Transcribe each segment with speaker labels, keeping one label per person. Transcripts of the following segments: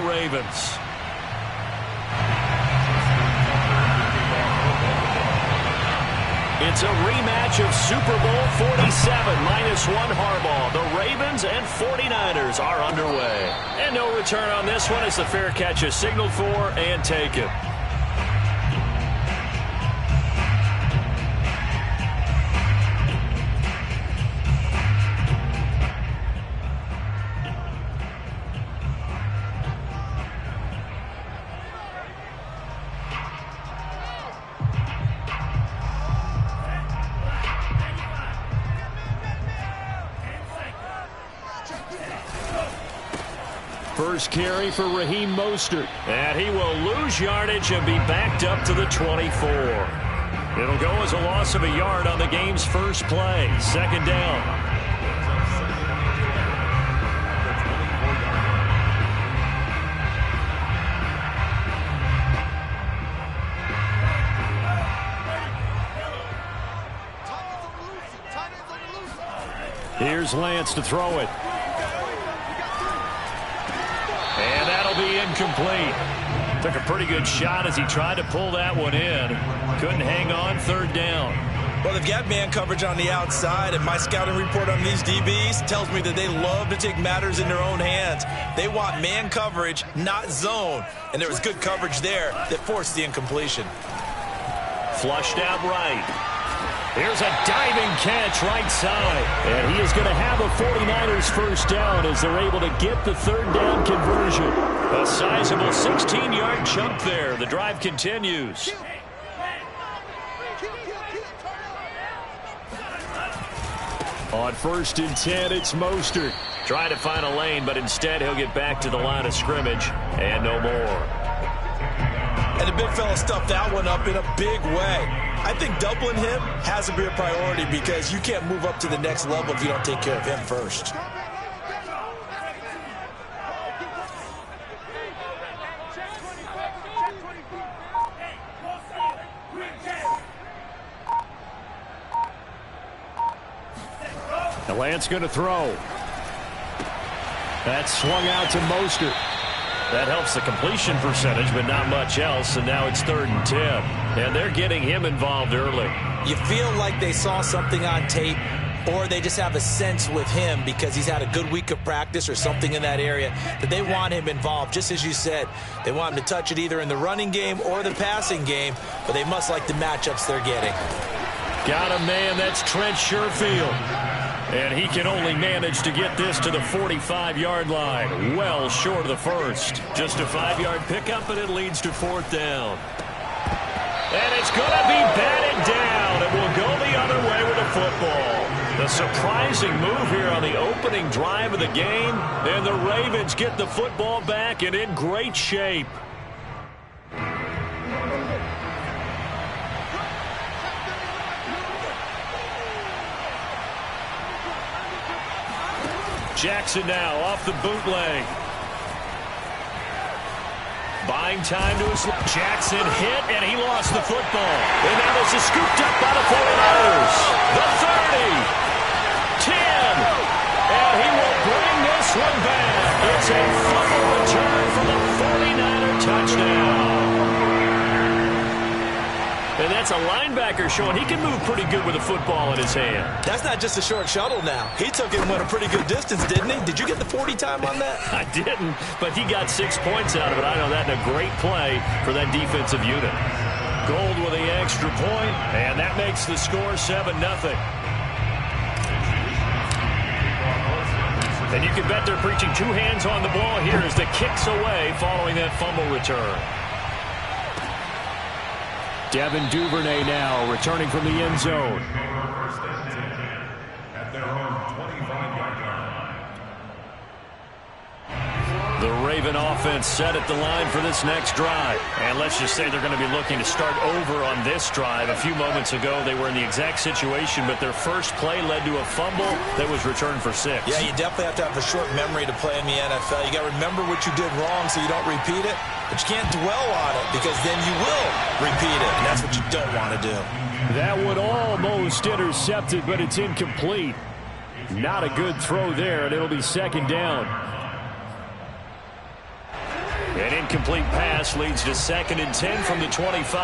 Speaker 1: Ravens. It's a rematch of Super Bowl 47, -1 Harbaugh. The Ravens and 49ers are underway. And no return on this one as the fair catch is signaled for and taken. First carry for Raheem Mostert. And he will lose yardage and be backed up to the 24. It'll go as a loss of a yard on the game's first play. Second down. Here's Lance to throw it. And that'll be incomplete. Took a pretty good shot as he tried to pull that one in. Couldn't hang on. Third down.
Speaker 2: Well, they've got man coverage on the outside, and my scouting report on these DBs tells me that they love to take matters in their own hands. They want man coverage, not zone. And there was good coverage there that forced the incompletion.
Speaker 1: Flushed out right. Here's a diving catch right side. And he is going to have a 49ers first down as they're able to get the third down conversion. A sizable 16-yard chunk there. The drive continues. On 1st and 10, it's Mostert. Trying to find a lane, but instead he'll get back to the line of scrimmage. And no more.
Speaker 2: And the big fella stuffed that one up in a big way. I think doubling him has to be a priority because you can't move up to the next level if you don't take care of him first.
Speaker 1: The Lance going to throw. That's swung out to Mostert. That helps the completion percentage, but not much else, and now it's 3rd and 10. And they're getting him involved early.
Speaker 2: You feel like they saw something on tape, or they just have a sense with him because he's had a good week of practice or something in that area that they want him involved. Just as you said, they want him to touch it either in the running game or the passing game, but they must like the matchups they're getting.
Speaker 1: Got a man, that's Trent Sherfield. And he can only manage to get this to the 45-yard line. Well short of the first. Just a 5-yard pickup, and it leads to 4th down. And it's going to be batted down. It will go the other way with the football. The surprising move here on the opening drive of the game. And the Ravens get the football back and in great shape. Jackson now off the bootleg. Buying time to his... Jackson hit, and he lost the football. And now this is scooped up by the 49ers. The 30. 10. And he will bring this one back. It's a fumble return for the 49er touchdown. And that's a linebacker showing he can move pretty good with a football in his hand.
Speaker 2: That's not just a short shuttle now. He took it and went a pretty good distance, didn't he? Did you get the 40 time on that?
Speaker 1: I didn't, but he got 6 points out of it. I know that in a great play for that defensive unit. Gold with the extra point, and that makes the score 7-0. And you can bet they're preaching 2 hands on the ball here as the kick's away following that fumble return. Devin Duvernay now returning from the end zone. The Raven offense set at the line for this next drive. And let's just say they're going to be looking to start over on this drive. A few moments ago, they were in the exact situation, but their first play led to a fumble that was returned for 6.
Speaker 2: Yeah, you definitely have to have a short memory to play in the NFL. You got to remember what you did wrong so you don't repeat it, but you can't dwell on it because then you will repeat it, and that's what you don't want to do.
Speaker 1: That one almost intercepted, but it's incomplete. Not a good throw there, and it'll be 2nd down. incomplete pass leads to 2nd and 10 from the 25.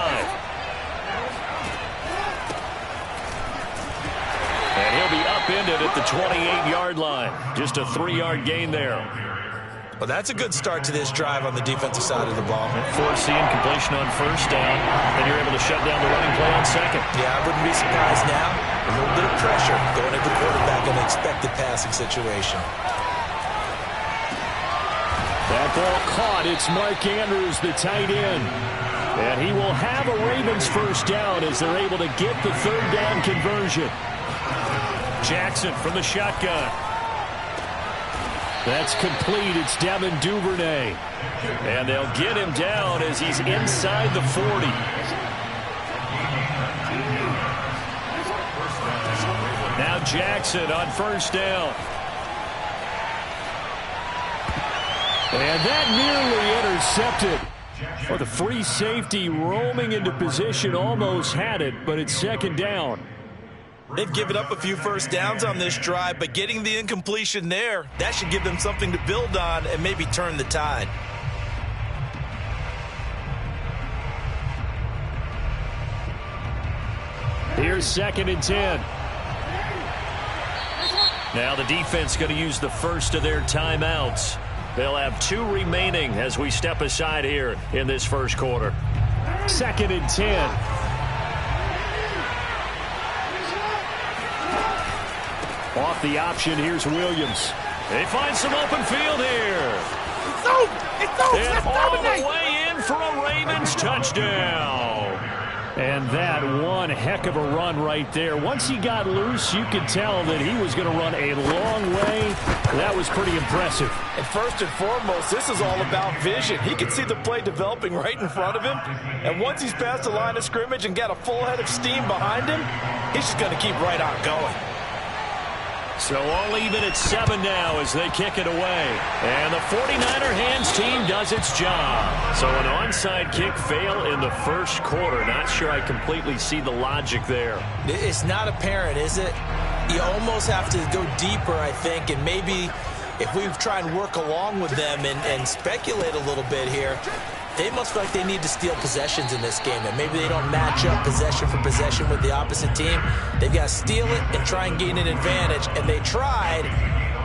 Speaker 1: And he'll be upended at the 28-yard line. Just a 3-yard gain there.
Speaker 2: Well, that's a good start to this drive on the defensive side of the ball.
Speaker 1: Force the incompletion on 1st down, and you're able to shut down the running play on 2nd.
Speaker 2: Yeah, I wouldn't be surprised now. A little bit of pressure going at the quarterback in an expected passing situation.
Speaker 3: That ball caught. It's Mark Andrews, the tight end. And he will have a Ravens 1st down as they're able to get the 3rd down conversion.
Speaker 1: Jackson from the shotgun.
Speaker 3: That's complete. It's Devin Duvernay.
Speaker 1: And they'll get him down as he's inside the 40. Now Jackson on 1st down.
Speaker 3: And that nearly intercepted. For the free safety roaming into position, almost had it, but it's 2nd down.
Speaker 2: They've given up a few 1st downs on this drive, but getting the incompletion there, that should give them something to build on and maybe turn the tide.
Speaker 3: Here's 2nd and 10.
Speaker 1: Now the defense going to use the first of their timeouts. They'll have 2 remaining as we step aside here in this 1st quarter.
Speaker 3: 2nd and 10. Off the option, here's Williams.
Speaker 1: They find some open field here.
Speaker 4: It's over. It's over.
Speaker 1: And all the way in for a Ravens touchdown.
Speaker 3: And that one heck of a run right there. Once he got loose, you could tell that he was going to run a long way. That was pretty impressive.
Speaker 5: And first and foremost, this is all about vision. He can see the play developing right in front of him. And once he's past the line of scrimmage and got a full head of steam behind him, he's just going to keep right on going.
Speaker 1: So all even at 7 now as they kick it away. And the 49er hands team does its job. So an onside kick fail in the 1st quarter. Not sure I completely see the logic there.
Speaker 2: It's not apparent, is it? You almost have to go deeper, I think, and maybe if we try and work along with them and speculate a little bit here, they must feel like they need to steal possessions in this game. And maybe they don't match up possession for possession with the opposite team. They've got to steal it and try and gain an advantage. And they tried.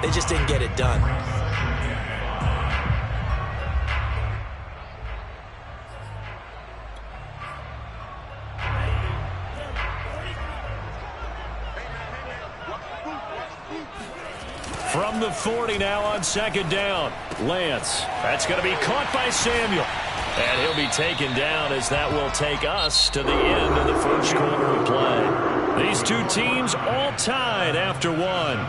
Speaker 2: They just didn't get it done.
Speaker 1: From the 40 now on 2nd down. Lance. That's going to be caught by Samuel. And he'll be taken down as that will take us to the end of the 1st quarter of play. These 2 teams all tied after 1.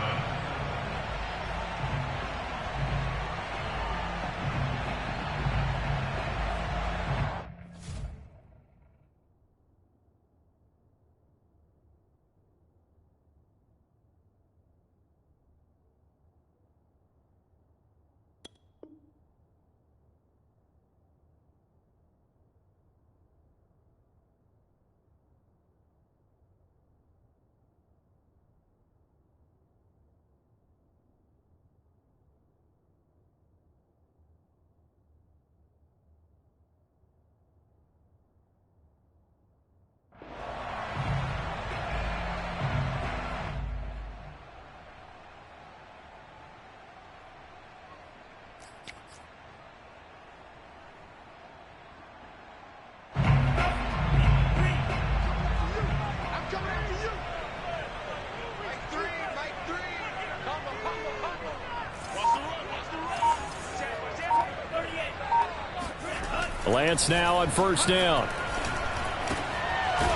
Speaker 3: Lance now on 1st down.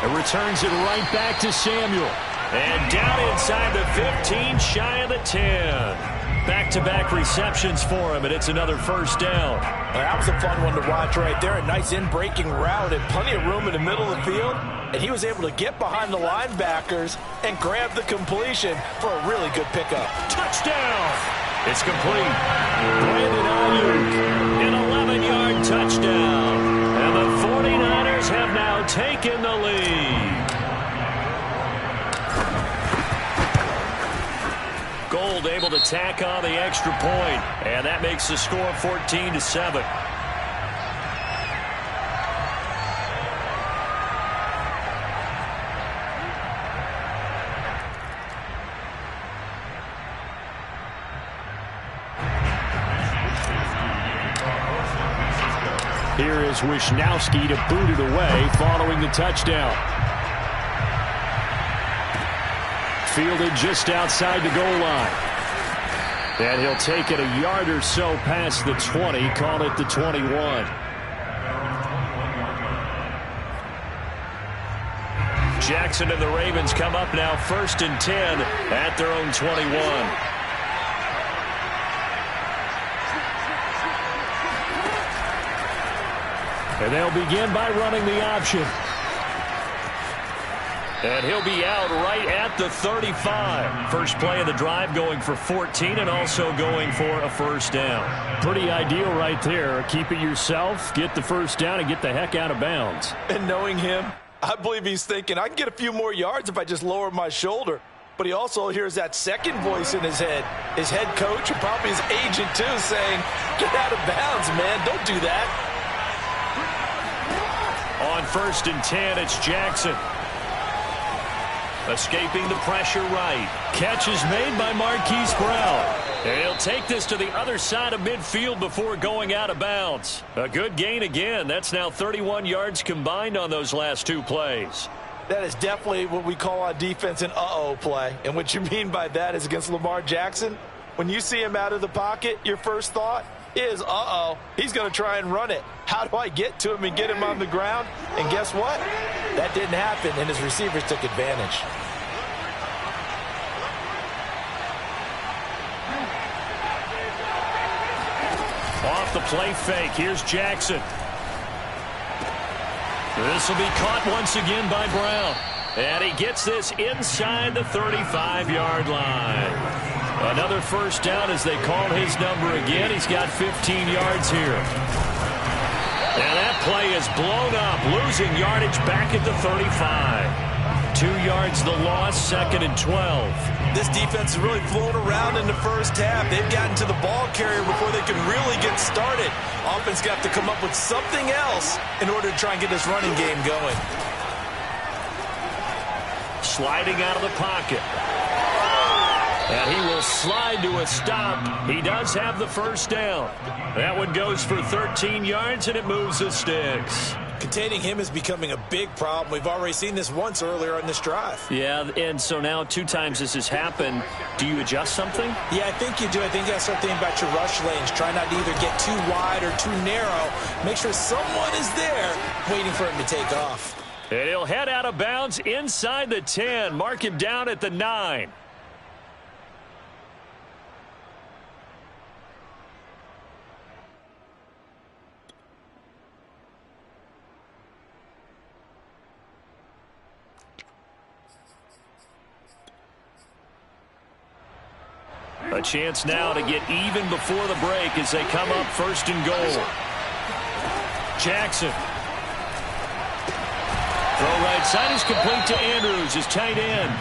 Speaker 3: And returns it right back to Samuel.
Speaker 1: And down inside the 15, shy of the 10. Back-to-back receptions for him, and it's another 1st down.
Speaker 5: That was a fun one to watch right there. A nice in-breaking route and plenty of room in the middle of the field. And he was able to get behind the linebackers and grab the completion for a really good pickup.
Speaker 1: Touchdown! It's complete. Brandon Ayuk, an 11-yard touchdown. And the 49ers have now taken the lead. Gold able to tack on the extra point, and that makes the score 14-7.
Speaker 3: Here is Wisnowski to boot it away following the touchdown. Fielded just outside the goal line. And he'll take it a yard or so past the 20, call it the 21.
Speaker 1: Jackson and the Ravens come up now 1st and 10 at their own 21.
Speaker 3: And they'll begin by running the option.
Speaker 1: And he'll be out right at the 35. First play of the drive going for 14 and also going for a first down.
Speaker 3: Pretty ideal right there. Keep it yourself, get the first down, and get the heck out of bounds.
Speaker 5: And knowing him, I believe he's thinking, I can get a few more yards if I just lower my shoulder. But he also hears that second voice in his head. His head coach and probably his agent too saying, get out of bounds, man. Don't do that.
Speaker 1: On 1st and 10, it's Jackson. Escaping the pressure right. Catch is made by Marquise Brown. And he'll take this to the other side of midfield before going out of bounds. A good gain again. That's now 31 yards combined on those last two plays.
Speaker 5: That is definitely what we call on defense an uh-oh play. And what you mean by that is against Lamar Jackson, when you see him out of the pocket, your first thought is, uh-oh, he's going to try and run it. How do I get to him and get him on the ground? And guess what? That didn't happen, and his receivers took advantage.
Speaker 1: Off the play fake, here's Jackson. This will be caught once again by Brown. And he gets this inside the 35-yard line. Another first down as they call his number again. He's got 15 yards here. And that play is blown up, losing yardage back at the 35. 2 yards the loss, 2nd and 12.
Speaker 2: This defense is really flown around in the first half. They've gotten to the ball carrier before they can really get started. Offense got to come up with something else in order to try and get this running game going.
Speaker 1: Sliding out of the pocket. And he will slide to a stop. He does have the first down. That one goes for 13 yards, and it moves the sticks.
Speaker 2: Containing him is becoming a big problem. We've already seen this once earlier on this drive.
Speaker 1: Yeah, and so now 2 times this has happened. Do you adjust something?
Speaker 2: Yeah, I think you do. I think you got to start thinking about your rush lanes. Try not to either get too wide or too narrow. Make sure someone is there waiting for him to take off.
Speaker 1: And he'll head out of bounds inside the 10. Mark him down at the 9. A chance now to get even before the break as they come up 1st and goal. Jackson. Throw right side is complete to Andrews, his tight end.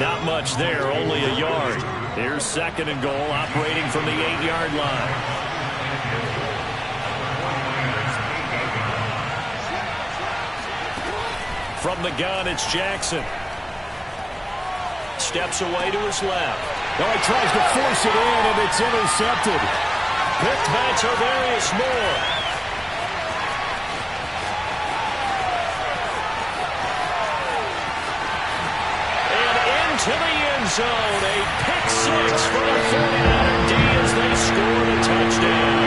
Speaker 1: Not much there, only a yard. Here's 2nd and goal, operating from the 8-yard line. From the gun, it's Jackson. Steps away to his left.
Speaker 3: Now he tries to force it in, and it's intercepted.
Speaker 1: Picked by Tavarius Moore. And into the end zone. A pick 6 for the 49er D as they score the touchdown.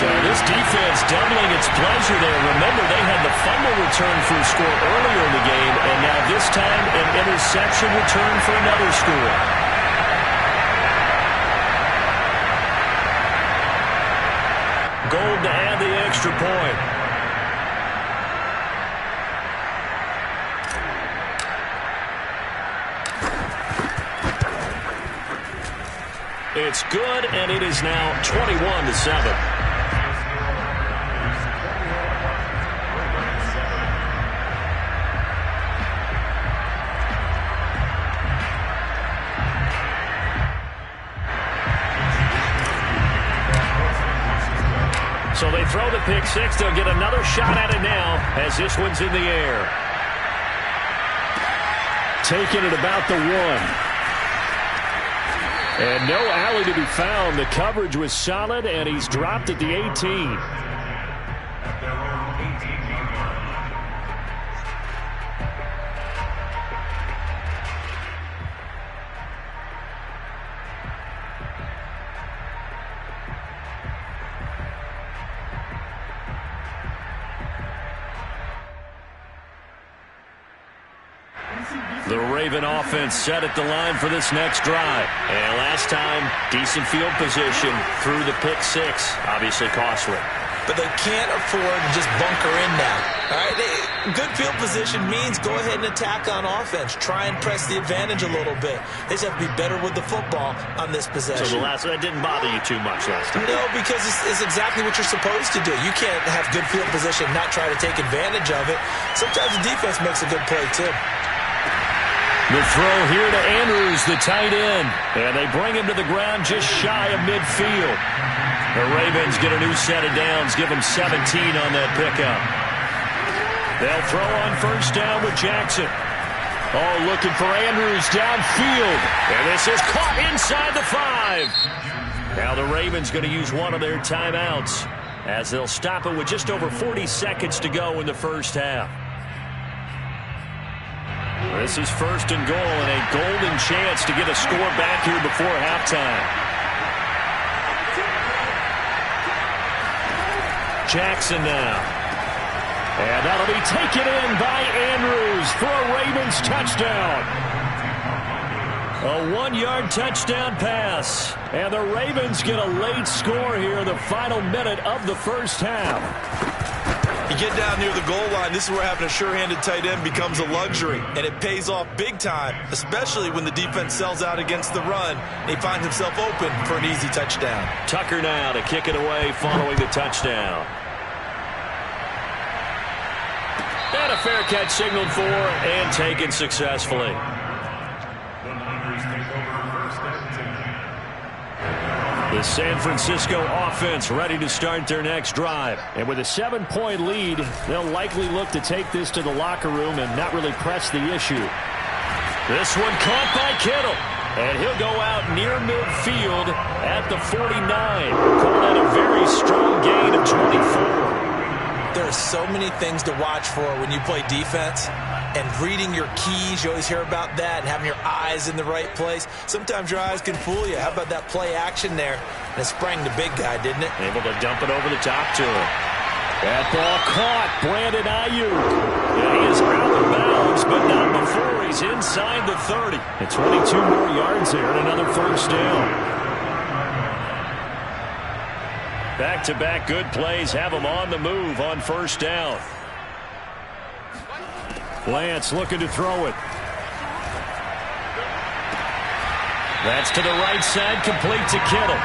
Speaker 1: So this defense doubling its pleasure there. Remember, they had the fumble return for a score earlier in the game, and now this time an interception return for another score. Gold to add the extra point. It's good, and it is now 21-7. So they throw the pick 6. They'll get another shot at it now as this one's in the air.
Speaker 3: Taking it about the 1. And no alley to be found. The coverage was solid, and he's dropped at the 18.
Speaker 1: The Raven offense set at the line for this next drive. And last time, decent field position through the pick six. Obviously costly.
Speaker 2: But they can't afford to just bunker in now. All right? Good field position means go ahead and attack on offense. Try and press the advantage a little bit. They just have to be better with the football on this possession.
Speaker 1: So that didn't bother you too much last time?
Speaker 2: No, because it's exactly what you're supposed to do. You can't have good field position and not try to take advantage of it. Sometimes the defense makes a good play, too.
Speaker 1: The throw here to Andrews, the tight end. And they bring him to the ground just shy of midfield. The Ravens get a new set of downs, give them 17 on that pickup. They'll throw on first down with Jackson. Oh, looking for Andrews downfield. And this is caught inside the 5. Now the Ravens going to use one of their timeouts as they'll stop it with just over 40 seconds to go in the first half. This is first and goal and a golden chance to get a score back here before halftime. Jackson now. And that'll be taken in by Andrews for a Ravens touchdown. A 1-yard touchdown pass. And the Ravens get a late score here, the final minute of the first half.
Speaker 5: You get down near the goal line, this is where having a sure-handed tight end becomes a luxury, and it pays off big time, especially when the defense sells out against the run, and he finds himself open for an easy touchdown.
Speaker 1: Tucker now to kick it away following the touchdown. And a fair catch signaled for and taken successfully. The San Francisco offense ready to start their next drive. And with a 7-point lead, they'll likely look to take this to the locker room and not really press the issue. This one caught by Kittle. And he'll go out near midfield at the 49. Called that a very strong gain of 24.
Speaker 2: There are so many things to watch for when you play defense. And reading your keys, you always hear about that, and having your eyes in the right place. Sometimes your eyes can fool you. How about that play action there? And it sprang the big guy, didn't it?
Speaker 1: Able to dump it over the top to him. That ball caught. Brandon Ayuk. And he is out of bounds, but not before he's inside the 30. And 22 more yards there and another first down. Back-to-back good plays have him on the move on first down. Lance looking to throw it. That's to the right side, complete to Kittle.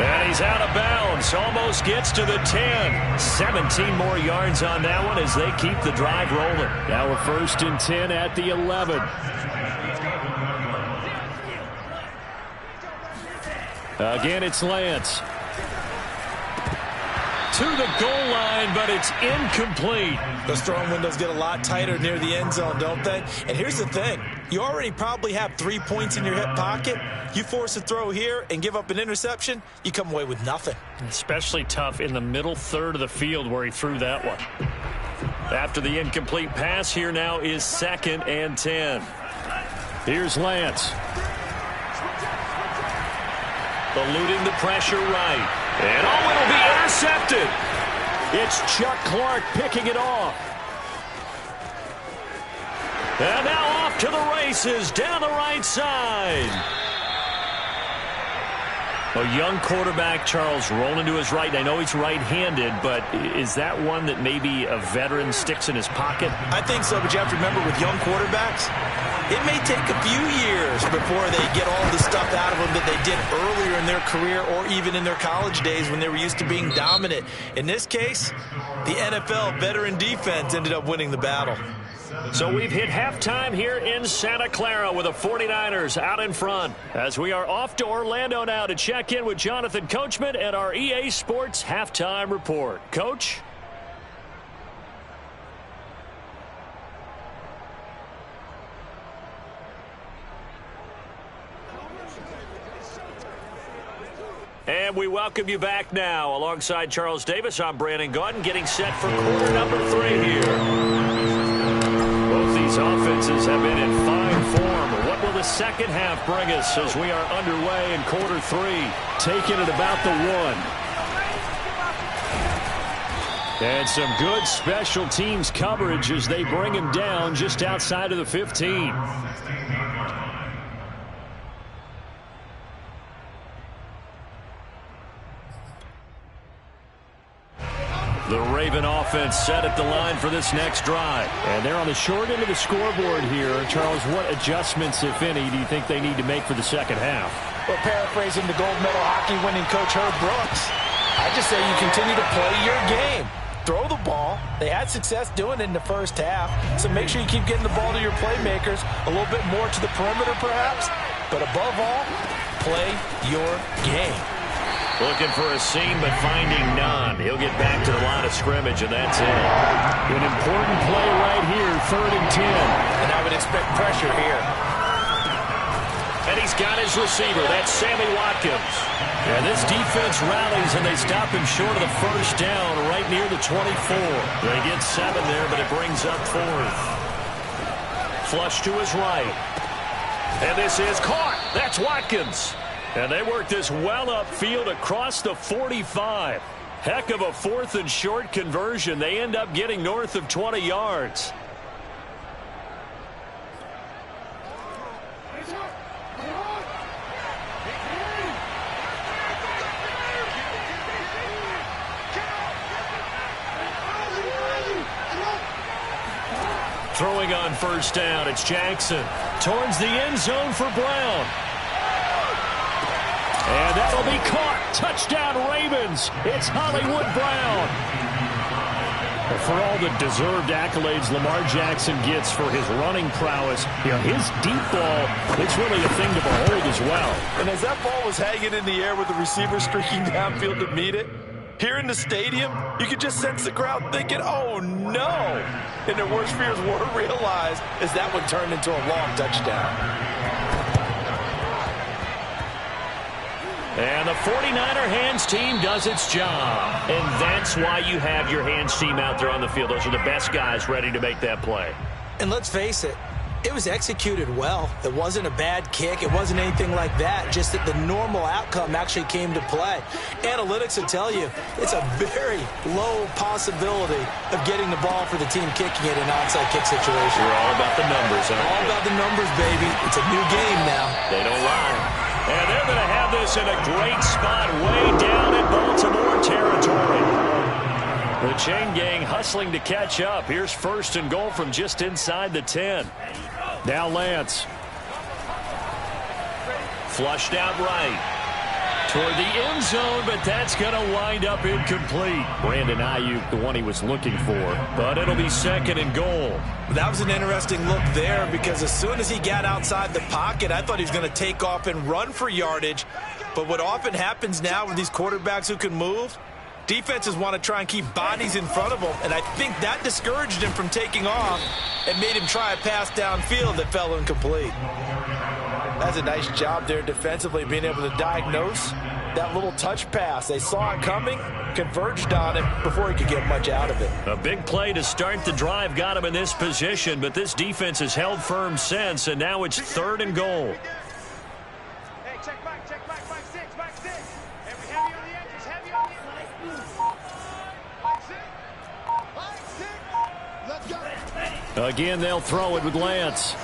Speaker 1: And he's out of bounds, almost gets to the 10. 17 more yards on that one as they keep the drive rolling. Now we're first and 10 at the 11. Again, it's Lance. To the goal line, but it's incomplete.
Speaker 2: Those throwing windows get a lot tighter near the end zone, don't they? And here's the thing. You already probably have 3 points in your hip pocket. You force a throw here and give up an interception, you come away with nothing.
Speaker 1: Especially tough in the middle third of the field where he threw that one. After the incomplete pass, here now is second and 10. Here's Lance. Eluding the pressure right. And it'll be intercepted. It's Chuck Clark picking it off. And now off to the races down the right side. A young quarterback, Charles, rolling to his right. And I know he's right-handed, but is that one that maybe a veteran sticks in his pocket?
Speaker 2: I think so, but you have to remember with young quarterbacks, it may take a few years before they get all the stuff out of them that they did earlier in their career or even in their college days when they were used to being dominant. In this case, the NFL veteran defense ended up winning the battle.
Speaker 1: So we've hit halftime here in Santa Clara with the 49ers out in front. As we are off to Orlando now to check in with Jonathan Coachman and our EA Sports Halftime Report. Coach? And And we welcome you back now. Alongside Charles Davis, I'm Brandon Gaudin, getting set for quarter number 3 here. Both these offenses have been in fine form. What will the second half bring us as we are underway in quarter 3?
Speaker 3: Taking it about the 1. And some good special teams coverage as they bring him down just outside of the 15.
Speaker 1: The Raven offense set at the line for this next drive.
Speaker 3: And they're on the short end of the scoreboard here. Charles, what adjustments, if any, do you think they need to make for the second half?
Speaker 5: Well, paraphrasing the gold medal hockey winning coach Herb Brooks, I just say you continue to play your game. Throw the ball. They had success doing it in the first half, so make sure you keep getting the ball to your playmakers, a little bit more to the perimeter perhaps, but above all, play your game.
Speaker 1: Looking for a seam, but finding none. He'll get back to the line of scrimmage, and that's it.
Speaker 3: An important play right here, 3rd and 10.
Speaker 5: And I would expect pressure here.
Speaker 1: And he's got his receiver. That's Sammy Watkins. And this defense rallies, and they stop him short of the first down right near the 24. They get 7 there, but it brings up 4th. Flush to his right. And this is caught. That's Watkins. And they work this well upfield across the 45. Heck of a 4th and short conversion. They end up getting north of 20 yards. Throwing on first down, it's Jackson. Towards the end zone for Brown. And that'll be caught. Touchdown, Ravens. It's Hollywood Brown. For all the deserved accolades Lamar Jackson gets for his running prowess, his deep ball, it's really a thing to behold as well.
Speaker 5: And as that ball was hanging in the air with the receiver streaking downfield to meet it, here in the stadium, you could just sense the crowd thinking, oh, no. And their worst fears were realized as that one turned into a long touchdown.
Speaker 1: And the 49er hands team does its job. And that's why you have your hands team out there on the field. Those are the best guys ready to make that play.
Speaker 2: And let's face it, it was executed well. It wasn't a bad kick. It wasn't anything like that. Just that the normal outcome actually came to play. Analytics will tell you it's a very low possibility of getting the ball for the team kicking it in an onside kick situation.
Speaker 1: We're all about the numbers, aren't we?
Speaker 2: All about the numbers, baby. It's a new game now.
Speaker 1: They don't lie. And they're going to have this in a great spot way down in Baltimore territory. The chain gang hustling to catch up. Here's 1st and goal from just inside the 10.
Speaker 3: Now Lance.
Speaker 1: Flushed out right. Toward the end zone, but that's going to wind up incomplete.
Speaker 3: Brandon Ayuk, the one he was looking for.
Speaker 1: But it'll be 2nd and goal.
Speaker 2: That was an interesting look there because as soon as he got outside the pocket, I thought he was going to take off and run for yardage. But what often happens now with these quarterbacks who can move, defenses want to try and keep bodies in front of them, and I think that discouraged him from taking off and made him try a pass downfield that fell incomplete.
Speaker 5: That's a nice job there defensively, being able to diagnose that little touch pass. They saw it coming, converged on it before he could get much out of it.
Speaker 1: A big play to start the drive got him in this position, but this defense has held firm since, and now it's 3rd and goal.
Speaker 4: Hey, check back, 6, back 6. Every heavy on the edges, heavy on the edges. Back 6. Let's go.
Speaker 3: Again, they'll throw it with Lance.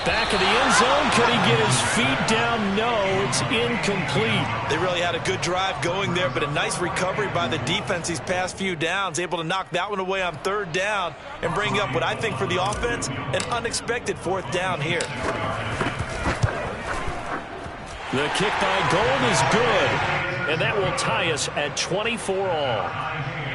Speaker 1: Back of the end zone. Could he get his feet down? No, it's incomplete.
Speaker 2: They really had a good drive going there, but a nice recovery by the defense these past few downs, able to knock that one away on 3rd down and bring up what I think for the offense, an unexpected 4th down here.
Speaker 1: The kick by Gold is good, and that will tie us at 24 all.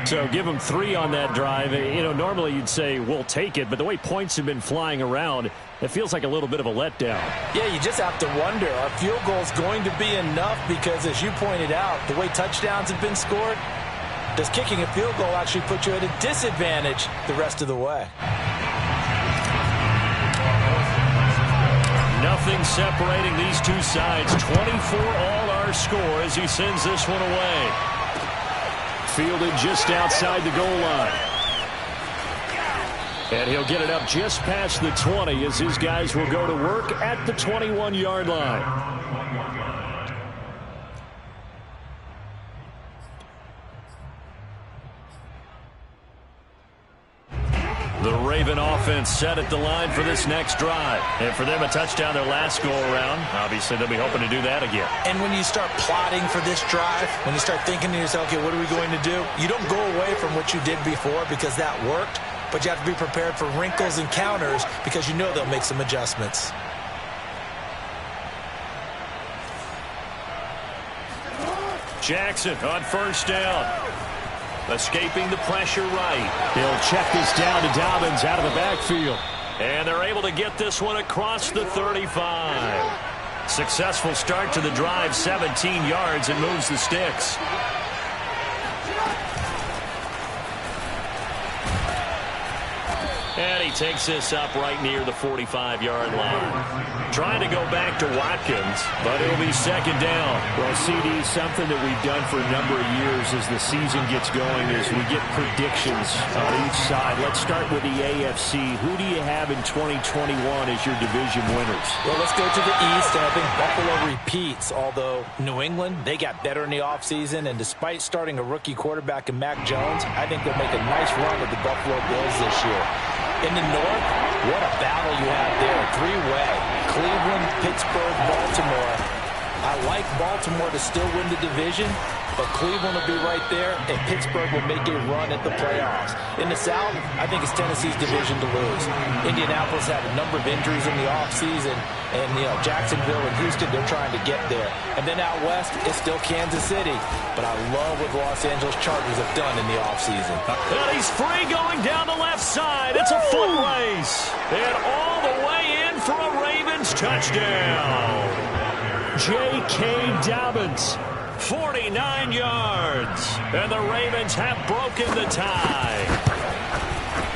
Speaker 3: So give them 3 on that drive. Normally you'd say, we'll take it, but the way points have been flying around, it feels like a little bit of a letdown.
Speaker 5: Yeah, you just have to wonder, are field goals going to be enough? Because as you pointed out, the way touchdowns have been scored, does kicking a field goal actually put you at a disadvantage the rest of the way?
Speaker 1: Nothing separating these two sides. 24 all our our score as he sends this one away.
Speaker 3: Fielded just outside the goal line. And he'll get it up just past the 20 as his guys will go to work at the 21-yard line.
Speaker 1: The Raven offense set at the line for this next drive. And for them, a touchdown their last go-around. Obviously, they'll be hoping to do that again.
Speaker 2: And when you start plotting for this drive, when you start thinking to yourself, okay, what are we going to do? You don't go away from what you did before because that worked, but you have to be prepared for wrinkles and counters because you know they'll make some adjustments.
Speaker 1: Jackson on first down. Escaping the pressure right.
Speaker 3: He'll check this down to Dobbins out of the backfield.
Speaker 1: And they're able to get this one across the 35. Successful start to the drive, 17 yards, and moves the sticks. And he takes this up right near the 45-yard line. Trying to go back to Watkins, but it'll be second down.
Speaker 3: Well, CD, something that we've done for a number of years as the season gets going is we get predictions on each side. Let's start with the AFC. Who do you have in 2021 as your division winners?
Speaker 2: Well, let's go to the East, and I think Buffalo repeats, although New England, they got better in the offseason, and despite starting a rookie quarterback in Mac Jones, I think they'll make a nice run with the Buffalo Bills this year. In the North, what a battle you have there. Three-way. Cleveland, Pittsburgh, Baltimore. I like Baltimore to still win the division, but Cleveland will be right there, and Pittsburgh will make a run at the playoffs. In the South, I think it's Tennessee's division to lose. Indianapolis had a number of injuries in the offseason, and, Jacksonville and Houston, they're trying to get there. And then out West, it's still Kansas City. But I love what the Los Angeles Chargers have done in the offseason.
Speaker 1: And he's free going down the left side. It's a foot race. And all the way in for a Ravens touchdown.
Speaker 3: J.K. Dobbins.
Speaker 1: 49 yards. And the Ravens have broken the tie.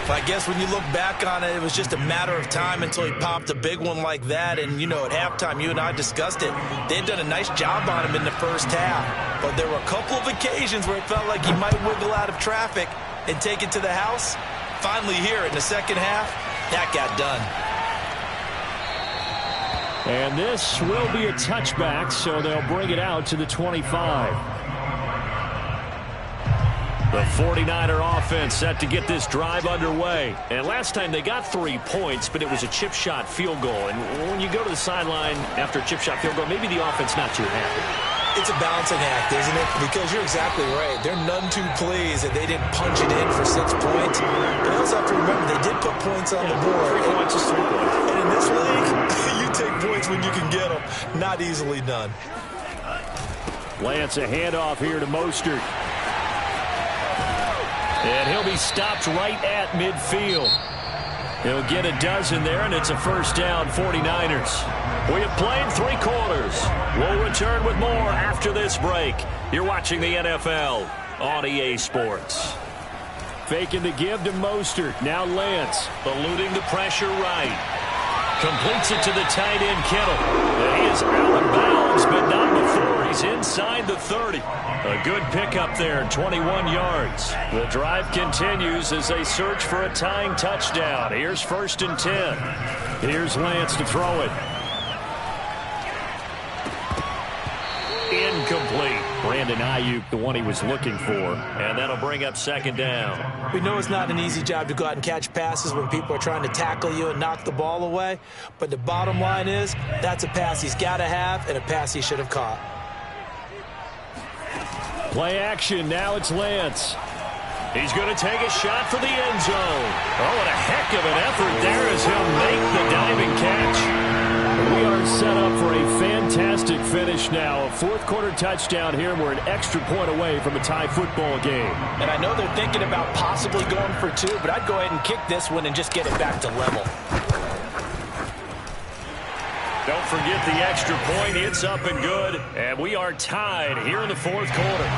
Speaker 2: I guess when you look back on it, it was just a matter of time until he popped a big one like that. And, at halftime, you and I discussed it. They had done a nice job on him in the first half. But there were a couple of occasions where it felt like he might wiggle out of traffic and take it to the house. Finally here in the second half, that got done.
Speaker 3: And this will be a touchback, so they'll bring it out to the 25.
Speaker 1: The 49er offense set to get this drive underway. And last time they got 3 points, but it was a chip shot field goal. And when you go to the sideline after a chip shot field goal, maybe the offense not too happy.
Speaker 2: It's a balancing act, isn't it? Because you're exactly right. They're none too pleased that they didn't punch it in for 6 points. But you also have to remember, they did put points on the board.
Speaker 1: 3 points is 3 points.
Speaker 2: And in this league, you take points when you can get them. Not easily done.
Speaker 3: Lance, a handoff here to Mostert.
Speaker 1: And he'll be stopped right at midfield. He'll get a dozen there, and it's a first down, 49ers. We have played 3 quarters. We'll return with more after this break. You're watching the NFL on EA Sports.
Speaker 3: Faking the give to Mostert. Now Lance.
Speaker 1: Eluding the pressure right. Completes it to the tight end, Kittle. And he is out of bounds, but not before he's inside the 30. A good pickup there, 21 yards. The drive continues as they search for a tying touchdown. Here's 1st and 10.
Speaker 3: Here's Lance to throw it.
Speaker 1: Incomplete.
Speaker 3: Brandon Ayuk, the one he was looking for.
Speaker 1: And that'll bring up 2nd down.
Speaker 2: We know it's not an easy job to go out and catch passes when people are trying to tackle you and knock the ball away. But the bottom line is, that's a pass he's got to have and a pass he should have caught.
Speaker 3: Play action. Now it's Lance.
Speaker 1: He's going to take a shot for the end zone. Oh, and a heck of an effort there as he'll make the diving catch.
Speaker 3: We are set up for a fantastic finish now. A 4th quarter touchdown here. We're an extra point away from a tie football game.
Speaker 2: And I know they're thinking about possibly going for 2, but I'd go ahead and kick this one and just get it back to level.
Speaker 1: Don't forget the extra point. It's up and good. And we are tied here in the 4th quarter.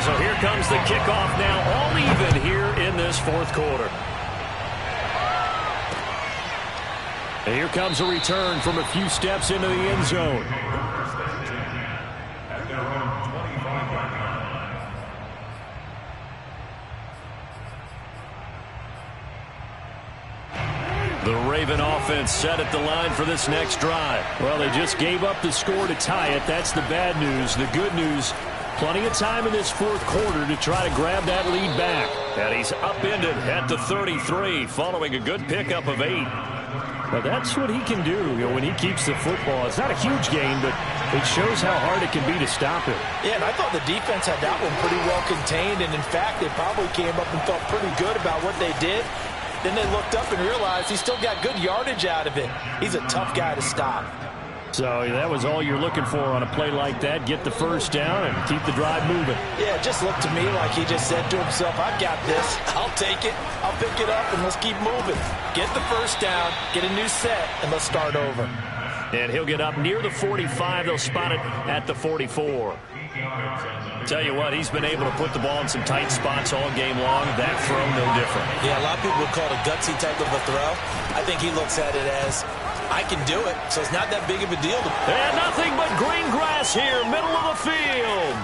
Speaker 1: So here comes the kickoff now, all even here in this 4th quarter. And here comes a return from a few steps into the end zone. The Raven offense set at the line for this next drive.
Speaker 3: Well, they just gave up the score to tie it. That's the bad news. The good news, plenty of time in this fourth quarter to try to grab that lead back.
Speaker 1: And he's upended at the 33 following a good pickup of 8.
Speaker 3: But that's what he can do, when he keeps the football. It's not a huge gain, but it shows how hard it can be to stop him.
Speaker 5: Yeah, and I thought the defense had that one pretty well contained, and in fact, they probably came up and felt pretty good about what they did. Then they looked up and realized he still got good yardage out of it. He's a tough guy to stop.
Speaker 3: So that was all you're looking for on a play like that. Get the first down and keep the drive moving.
Speaker 5: Yeah, it just looked to me like he just said to himself, I've got this. I'll take it. I'll pick it up, and let's keep moving. Get the first down, get a new set, and let's start over.
Speaker 1: And he'll get up near the 45. They'll spot it at the 44. Tell you what, he's been able to put the ball in some tight spots all game long. That throw, no different.
Speaker 2: Yeah, a lot of people would call it a gutsy type of a throw. I think he looks at it as, I can do it, so it's not that big of a deal.
Speaker 1: And nothing but green grass here, middle of the field.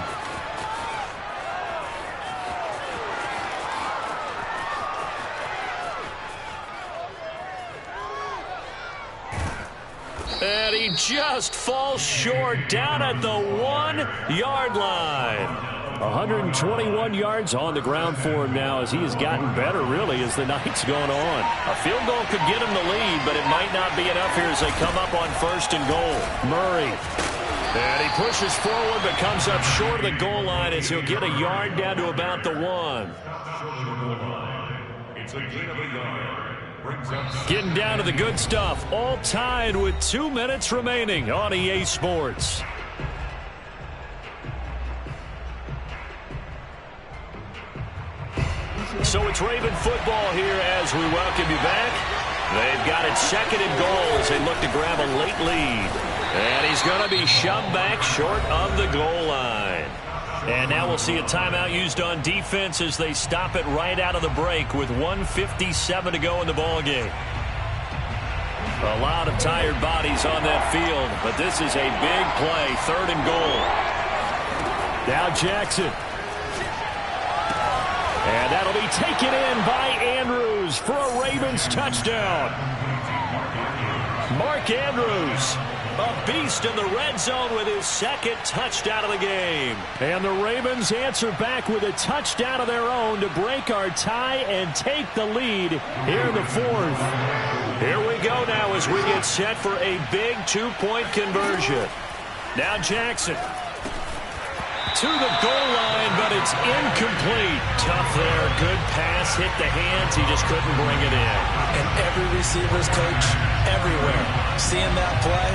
Speaker 1: And he just falls short down at the 1-yard line.
Speaker 3: 121 yards on the ground for him now as he has gotten better, really, as the night's gone on.
Speaker 1: A field goal could get him the lead, but it might not be enough here as they come up on 1st and goal.
Speaker 3: Murray.
Speaker 1: And he pushes forward but comes up short of the goal line as he'll get a yard down to about the 1.
Speaker 6: It's a gain of a yard.
Speaker 1: Getting down to the good stuff. All tied with 2 minutes remaining on EA Sports. So it's Raven football here as we welcome you back. They've got it 2nd and goal as they look to grab a late lead. And he's going to be shoved back short of the goal line. And now we'll see a timeout used on defense as they stop it right out of the break with 1:57 to go in the ballgame. A lot of tired bodies on that field, but this is a big play, 3rd and goal.
Speaker 3: Now Jackson. And that'll be taken in by Andrews for a Ravens touchdown.
Speaker 1: Mark Andrews, a beast in the red zone with his 2nd touchdown of the game.
Speaker 3: And the Ravens answer back with a touchdown of their own to break our tie and take the lead here in the 4th.
Speaker 1: Here we go now as we get set for a big 2-point conversion. Now Jackson to the goal line, but it's incomplete. Tough there. Good pass. Hit the hands. He just couldn't bring it in.
Speaker 2: And every receiver's coach everywhere. Seeing that play,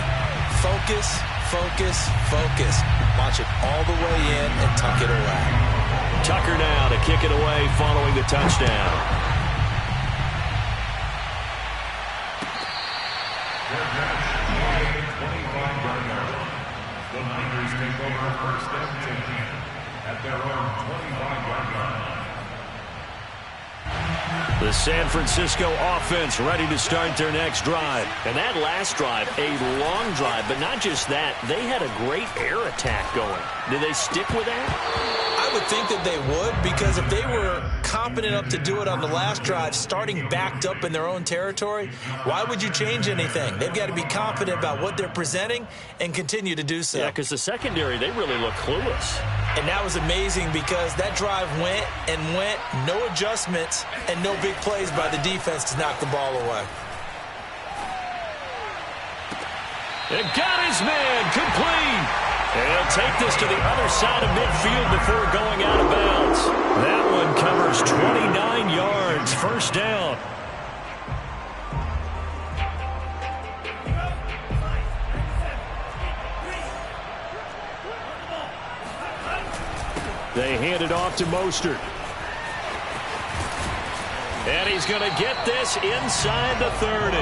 Speaker 2: focus, focus, focus. Watch it all the way in and tuck it away.
Speaker 1: Tucker now to kick it away following the touchdown.
Speaker 6: The Niners take over 1st and 10 at their own 25-yard line.
Speaker 1: The San Francisco offense ready to start their next drive. And that last drive, a long drive, but not just that. They had a great air attack going. Did they stick with that?
Speaker 2: I would think that they would, because if they were competent enough to do it on the last drive, starting backed up in their own territory, why would you change anything? They've got to be confident about what they're presenting and continue to do so.
Speaker 1: Yeah, because the secondary, they really look clueless.
Speaker 2: And that was amazing because that drive went and went, no adjustments, and no big plays by the defense to knock the ball away.
Speaker 1: It got his man complete. And he'll take this to the other side of midfield before going out of bounds. That one covers 29 yards. 1st down.
Speaker 3: They hand it off to Mostert.
Speaker 1: And he's going to get this inside the 30.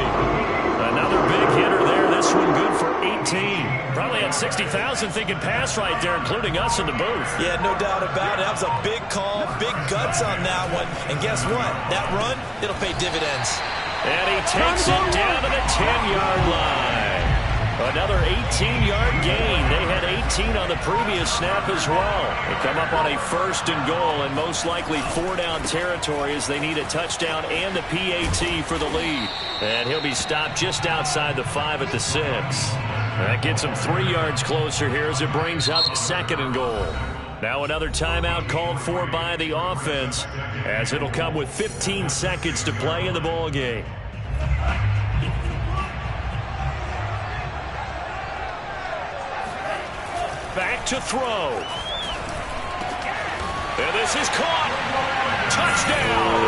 Speaker 1: Another big hitter there. This one good for 18. Probably had 60,000 thinking pass right there, including us in the booth.
Speaker 2: Yeah, no doubt about it. That was a big call, big guts on that one. And guess what? That run, it'll pay dividends.
Speaker 1: And he takes it down to the 10-yard line. Another 18-yard gain. They had 18 on the previous snap as well. They come up on a 1st and goal and most likely 4-down territory as they need a touchdown and the PAT for the lead. And he'll be stopped just outside the 5 at the 6. That gets him 3 yards closer here as it brings up 2nd and goal. Now another timeout called for by the offense as it'll come with 15 seconds to play in the ball game. Back to throw. And this is caught. Touchdown.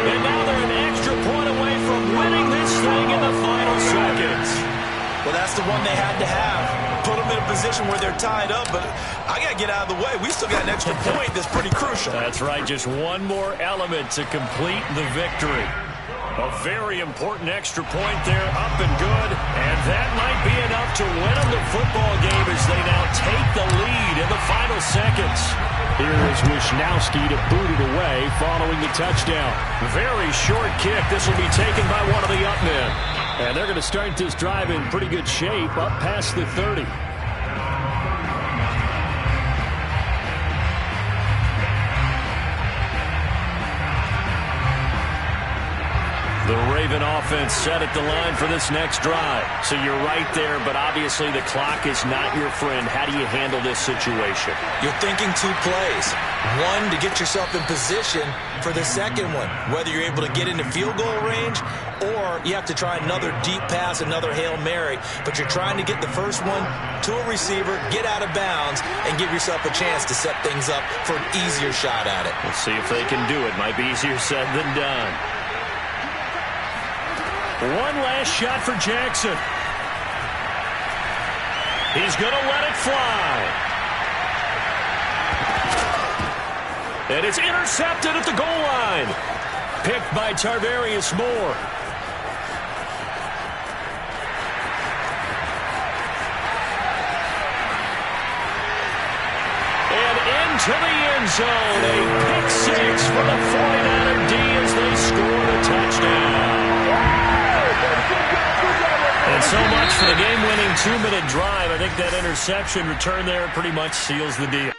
Speaker 1: And now they're an extra point away from winning this thing in the final seconds.
Speaker 2: Well, that's the one they had to have. Put them in a position where they're tied up, but I got to get out of the way. We still got an extra point that's pretty crucial.
Speaker 1: That's right. Just one more element to complete the victory. A very important extra point there, up and good. And that might be enough to win them the football game as they now take the lead in the final seconds.
Speaker 3: Here is Wisnowski to boot it away following the touchdown.
Speaker 1: Very short kick. This will be taken by one of the up men. And they're going to start this drive in pretty good shape up past the 30. The Raven offense set at the line for this next drive. So you're right there, but obviously the clock is not your friend. How do you handle this situation?
Speaker 2: You're thinking 2 plays. One, to get yourself in position for the second one, whether you're able to get into field goal range or you have to try another deep pass, another Hail Mary. But you're trying to get the first one to a receiver, get out of bounds, and give yourself a chance to set things up for an easier shot at it.
Speaker 1: We'll see if they can do it. Might be easier said than done. One last shot for Jackson. He's going to let it fly. And it's intercepted at the goal line. Picked by Tarvarius Moore. And into the end zone. A pick 6 for the 49er D as they score the touchdown. And so much for the game-winning 2-minute drive. I think that interception return there pretty much seals the deal.